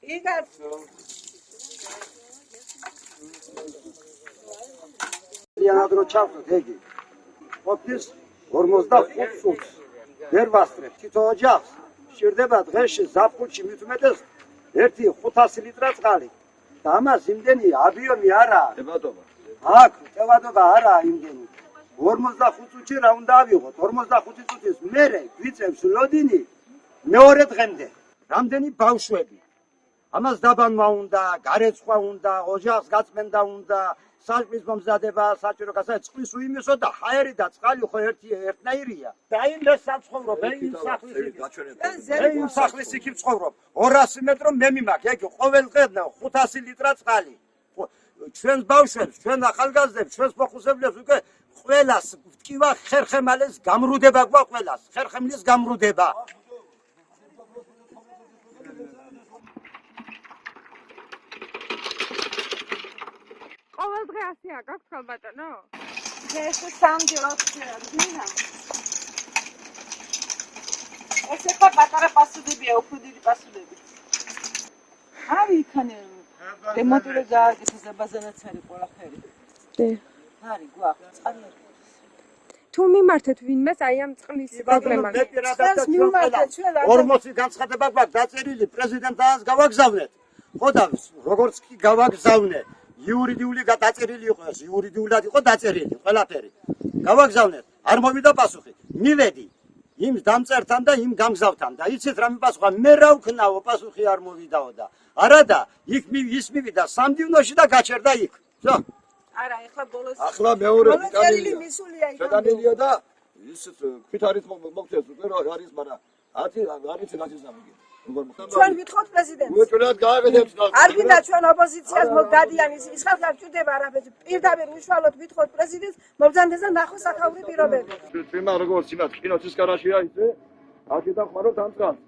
იგად დრო ჩავხოთ ეგი ყოფის 45 წუთს ვერ ვასწრებ თითო ოჯახს სჭირდება დღეში ზაფხულში მით უმეტეს 1-500 ლიტრა წყალი და ამას იმდენი აბიომი არაა დებადობა აქ ტევადობა არაა იმდენი 45 წუთში რა უნდა ავიღოთ 45 წუთის მერე გვიწევს ლოდინი მეორე დღემდე რამდენი ბავშვები ამას დაბანვა უნდა გარეცხვა უნდა ოჯახს გაწმენდა უნდა საჭმის მომზადება საჭირო გასა წყლის უიმისო და ჰაერი და წყალი ხო ერთნაირია და იმ საცხოვრობ იმ სახლის იქ ვცხოვრობ 200 მეტრო მე მიმაქ ეგ ყოველდღე 500 ლიტრა წყალი ჩვენს ბავშვებს ჩვენ ახალგაზრდებს ჩვენს ფეხბურთელებს უკვე ყველას ვტკივა ხერხემალეს გამრუდება გვაქვს ყველას ხერხემლის გამრუდება ყოველ დღე ასეა გაქვს ხალბატონო? ეს სამჯეროა მინდა. ეს ხა პატარა პასუდებია, უფრო დიდი პასუდები. არი იქანე დემონტირე გააკეთეს და ბაზანაც არის ყველაფერი. არი გვაქვს წყალი. თუ მიმართეთ ვინმეს აი ამ წყლის პრობლემას. მე პირადად ჩვენ 40 განცხადება გვაქვს დაწერილი პრეზიდენტს გავაგზავნეთ. ხო და როგორც კი გავაგზავნე იურიდიული დაწერილი იყო ეს იურიდიულად იყო დაწერილი ყველაფერი გავაგზავნეთ არ მოვიდა პასუხი მივედი იმ დამწერთან და იმ გამგზავთან და იცით რა მიპასუხა მე რა ვქნაო პასუხი არ მოვიდაო და არადა იქ ის მივიდა სამდივნოში და გაჩერდა იქ всё არა ეხლა ბოლოს ახლა მეორე მისულია იქ შეტანილია და ის ქვით არის მოგწევს უკვე არის მაგრამ არის გასიზამი ჩვენ ვითხოვთ პრეზიდენტს. უეჭველად გააკეთებს და არ გინდა ჩვენ ოპოზიციას მოგდადიან ის ხალხი არ ჭირდება არაფერს. პირდაპირ უშუალოდ ვითხოვთ პრეზიდენტს მოგზავნდეს და ნახოს საქაური პირობები. თემა როგორც იმათ კინოთის გარაშია ისე აქედან ხმარობთ ამ წყალს.